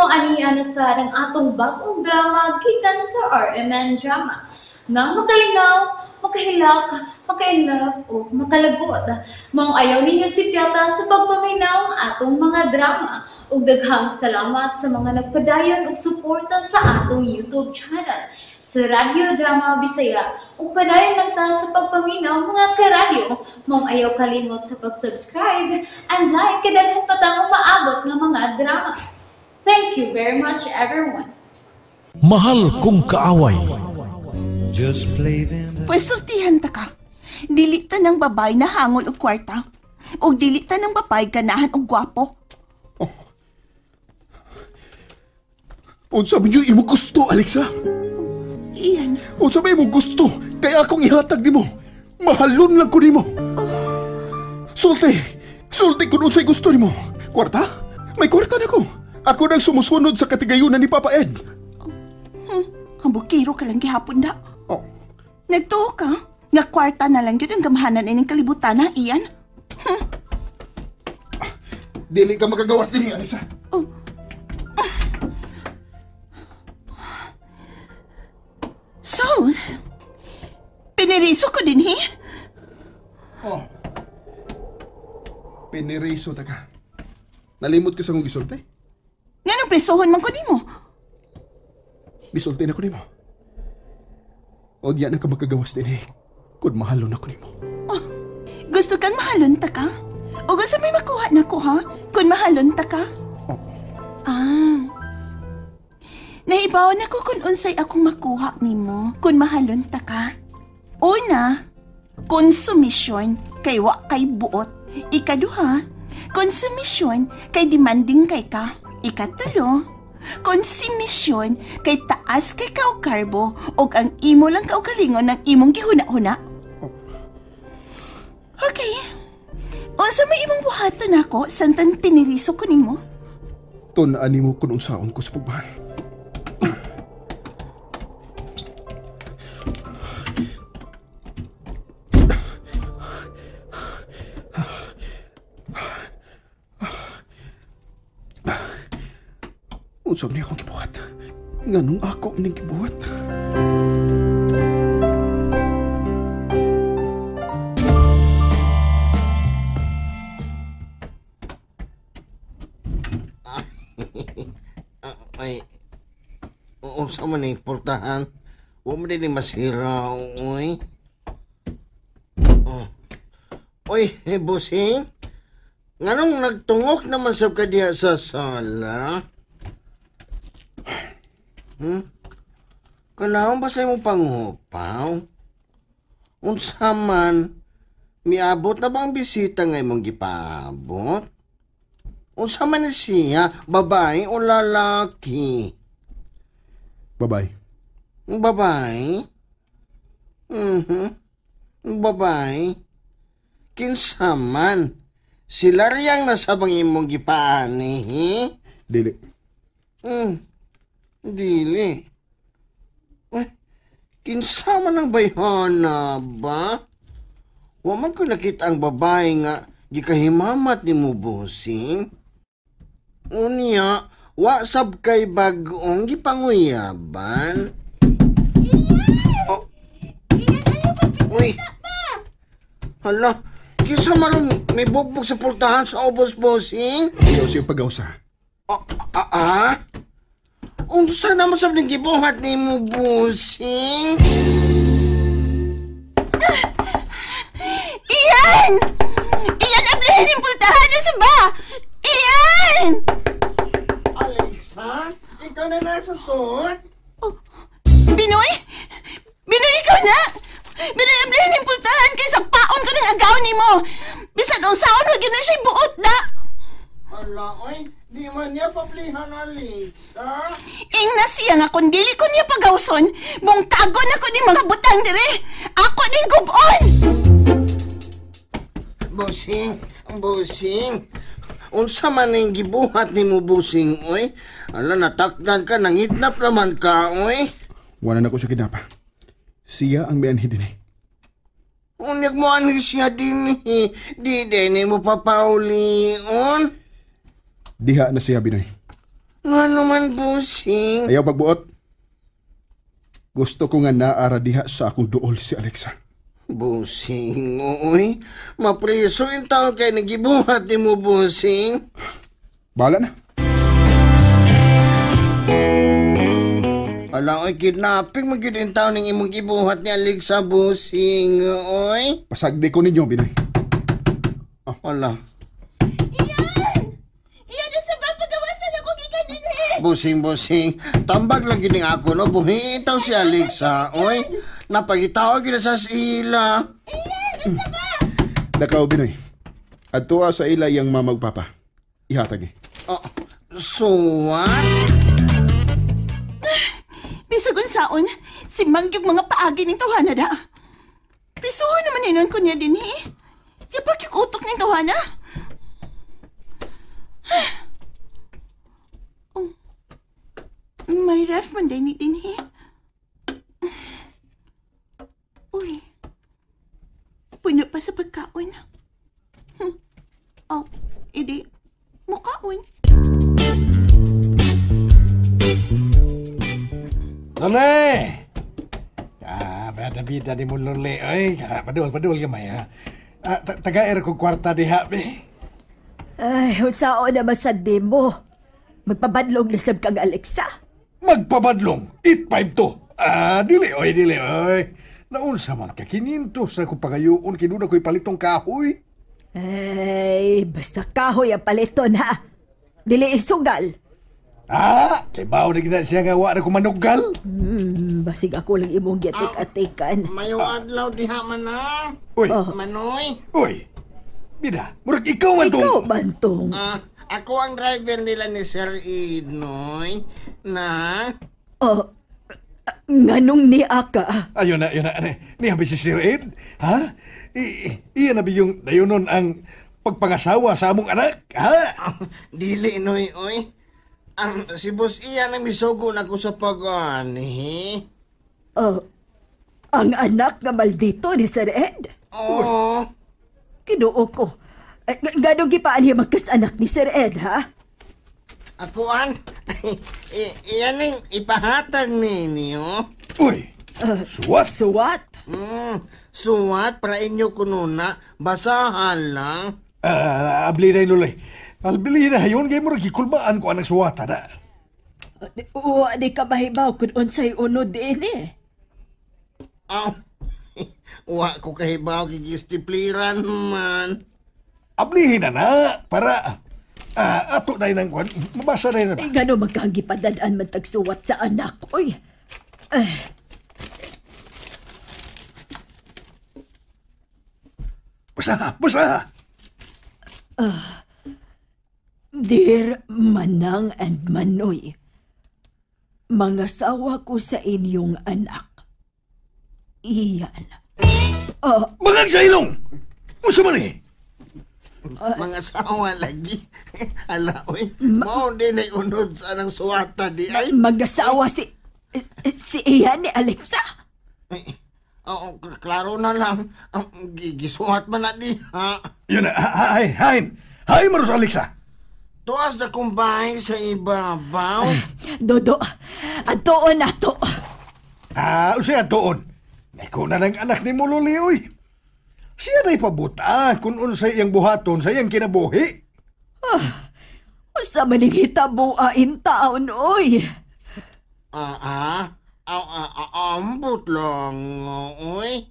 Mao aniya na sa ng atong bagong drama gikan sa RMN Drama. Nga makalingaw, makahilak, maka-inlove o makalagot. Mao ayaw ninyo si Piata sa pagpaminaw ng atong mga drama. Ug daghang salamat sa mga nagpadayon ug suporta sa atong YouTube channel sa Radio Drama Bisaya. Ug padayon lang ta sa pagpaminaw mga karadyo. Mao ayaw kalimot sa pag-subscribe and like kadaghan pa tang maabot nga mga drama. Thank you very much, everyone. Mahal kong kaaway. Just play them. Pwes sortihan ta ka. Dili ta ng babay na hangol og kwarta. O dili ta ng babay ganahan og gwapo. Unsa man yung imo gusto, Alexa? Iyan. Unsa man imo gusto? Kaya akong ihatag nimo. Mahalon lang ko nimo. Sulti kung unsay gusto nimo. Kwarta? May kwarta na ko. Ako nang sumusunod sa katigayunan ni Papa Ed. Ang bukiro ka lang gihapon na. Oh. Nagtuo ka? Nga kwarta na lang yun ang gamahanan ining kalibutan na, iyan. Dili ka magagawas din, Alexa. So, piniriso ko din, Oh. Piniriso ta ka. Nalimot ka sa kong gisulti? Nga nang presohon man ko din mo. Bisulti na ko nimo. O diyan na ka magkagawas din kung mahalon ako nimo. Gusto kang mahalon ta ka? O gusto may makuha na ko, ha? Kung mahalon ta ka? Oh. Naibawan ako kung unsay akong makuha nimo kung mahalon ta ka. Una, konsumisyon kay wa kay buot. Ikaduha, konsumisyon kay demanding kay ka. Ikatulo, konsumisyon kay taas kay ka og karbo og ang imo lang ka og kalingon ng imong gihuna-huna. Okay. Unsa may imong buhaton nako santan piniriso ko nimo? Tunaan nimo kung unsaon ko sa pagbahan. Unsam niya akong gibuhat. Nganong ako ning gibuhat? Ay, unsa man ni portahan? Wa man din masira, oy. Oy, bossing. Nganong nagtungok naman sab ka diha sa sala? Kalaon ba sa imong panghupaw? Unsa man, miabot na ba ang bisita nga imong gipaabot? Unsa man na siya, babae o lalaki? Babay. Babae? Babae? Kinsa man? Sila riyang nasabang imong gipaani, Dili. Dili. Uy, kinsa man ang bayhana ba? Wa man ko nakita ang babae nga gikahimamat ni mo, bossing. Unya, wa sab kay bag-ong gipanguyaban. Oh. Uy. Hala, kinsa man may bugbog sa pultahan sa obos, bossing? Ayaw siya pag-ausa. Unsa naman sa gibuhat ni mo, bossing? Iyan! Iyan, ablihin yung pultahan sa ba? Iyan! Alexa, ikaw na nasa suot? Binoy? Binoy, ikaw na? Binoy, ablihin yung pultahan kay sa paon ko ng agaw ni mo. Bisan unsaon, wag yun na siya'y buot na. Hala, oy, di man niya pablihan, Alexa. Ing na siya nga kung dili ko niya pagawson, bungkagon ako ni mga butang dire. Ako din gubon! Bossing. Unsa man ang gibuhat ni mo, bossing, oy? Ala, natakdan ka, nangidnap naman ka, oy. Wala na ko siya kinapa. Siya ang may anhi din Unyag mo ani siya din, di din mo papaulion. Diha na siya, Binoy. Nga naman, busing. Ayaw pagbuot. Gusto ko nga naara diha sa akong duol si Alexa. Busing, uy. Mapriso yung taon kay nagibuhat ni mo, busing. Bahala na. Ala, oy, kidnapping magiging yung taon ng imong gibuhat ni Alexa, busing, oy. Pasagdi ko ninyo, Binoy. Ala. Iyan na sa pagawasan ako gikan Busing. Tambag lang gining ako, no? Bumitaw si Alexa, oy. Napagitaw gina sa sila. Dakaw, Binoy. Adto sa ila yang mamagpapa. Ihatag eh. So what? Bisag unsaon, si Mangyog mga paagi ng tawhana da. Prisuho naman inon ko niya din Yapak yung utok ng tawhana. Oh. May ref man din Uy. Puno pa sa pagkaon. Oh, edi, mukaon. Lole! Bida-bida di mo lole. Ay, padul gamay ha. Taga-air kong kwarta diha, be. Ay, usao na masandi mo. Magpabadlong lisab kang Alexa. Magpabadlong. 852. Dili, oy. Naunsa man ka, 500 sa kong pagayoon, kinuna ko'y palitong kahoy. Ay, basta kahoy ang paliton ha. Dili isugal. Kay bao na gina siya nga wa na kumanugal. Basig ako lang imong giatik-atikan. Mayo adlaw diha man na. Uy, Manoy. uy. Bida, murag ikaw man tong. Ikaw, Bantong. Ako ang driver nila ni Sir Inoy na... Oh, nganong ni Aka? Ayun na. Ni habi si Sir Ed. Ha? Iyan na ba yung dayunon ang pagpangasawa sa among anak? Ha? Dili, Noy, oy. Ang si boss iyan ang misugo na ko sa pag-ani. Oh, ang anak nga maldito ni Sir Ed? Oo. Kinuo ko. Ganong gipaan niya magkas-anak ni Sir Ed, ha? Akuan, iyan ang ipahatag ninyo. Uy, suwat. Suwat? Suwat para inyo kununa, basahan lang. Abli na inuloy. Albili na yun, kaya mo nagikulbaan ko anang suwata na. Wa di ka mahibaw kung unsay unod din Wa ko kahibaw kikistipliran man. Ablihin na, para ato na yun ang kwan, mabasa na yun na ba? Gano magkagipadadaan man tagsuwat sa anak, oy. Basa! Dear Manang and Manoy, mangasawa ko sa inyong anak. Iyan. Magang sa ilong! Usa man eh! Mga sawa lagi. Ala, oy. Mao din ay unod sa anang suwata di ay. Magasawa si Iyan ni Alexa? Oo, klaro na lang. Ang gisuwat man na di, ha? Yun na, Hay, Maros Alexa! Tuas na kumbay sa ibabaw. Dodo, atoon na to. Usaya doon. Ikaw na ng anak ni Mululi, oy. Siya na'y pabuta kung unsay iyang buhaton sa iyang kinabuhi. Usa man ning hitabuain taon, oy. Ambot lang, oy.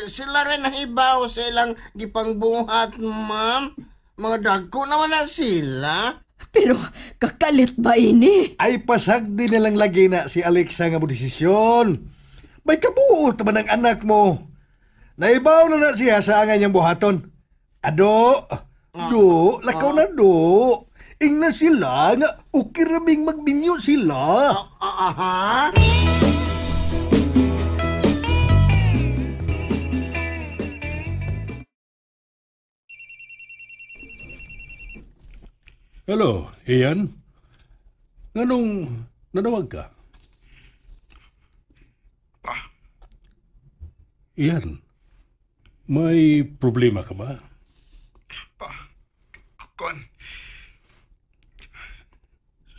Sila rin nahibaw sa ilang gipangbuhat, ma'am. Mga dagko naman na sila. Pero kakalit ba ini? Ay pasag din nilang lagi na si Alexa nga mo desisyon. May kabuot naman ang anak mo. Naibaw na siya sa angay niyang buhaton. Lakaw na do. Ingna sila nga ukiraming magbinyo sila. Hello, Ian? Nganong nanawag ka? Ian, may problema ka ba?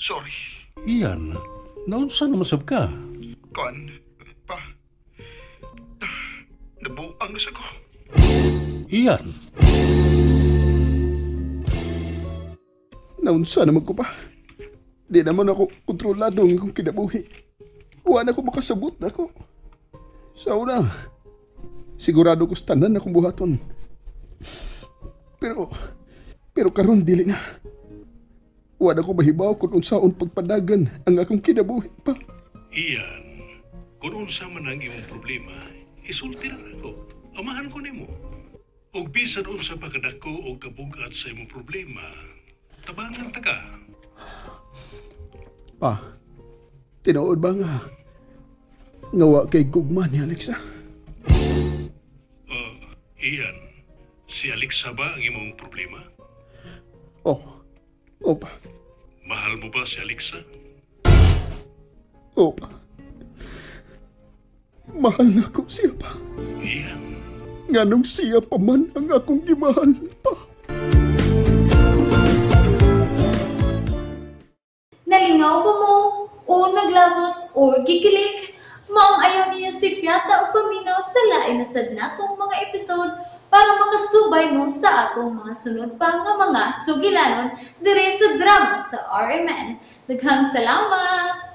Sorry. Iyan, naunsa naman sab ka? Kon, pa. Nabuang na sa ko. Iyan, Naunsa naman ko pa. Di naman ako kontrolado ng akong kinabuhi. Huwag na ako makasabot na ako. Sa una, sigurado ko sa tanan akong buhaton. Pero karon dili na. Huwag ako mahibaw kung unsaon pagpadagan ang akong kinabuhi pa. iyan. Kung unsa man ang imong problema, isulti na ako. Amahan ko nimo. Og bisan unsa pa kadako og kabugat sa imong problema, tabangan ta ka. Pa, tinuod ba nga ngawa kay gugma ni Alexa? Iyan, si Alexa ba ang imong problema? Opa, Mahal mo ba si Alexa? opa. Mahal na ko siya pa. Iyan, Nganong siya pa man ang akong gimahal pa. Nalingaw ba mo? O naglagot? O gikilik? Maong ayaw niya si Piata o paminaw sa lain na sad natong mga episode para makasubay mo sa atong mga sunod pa nga mga sugilanon dire sa drama sa RMN. Daghang salamat!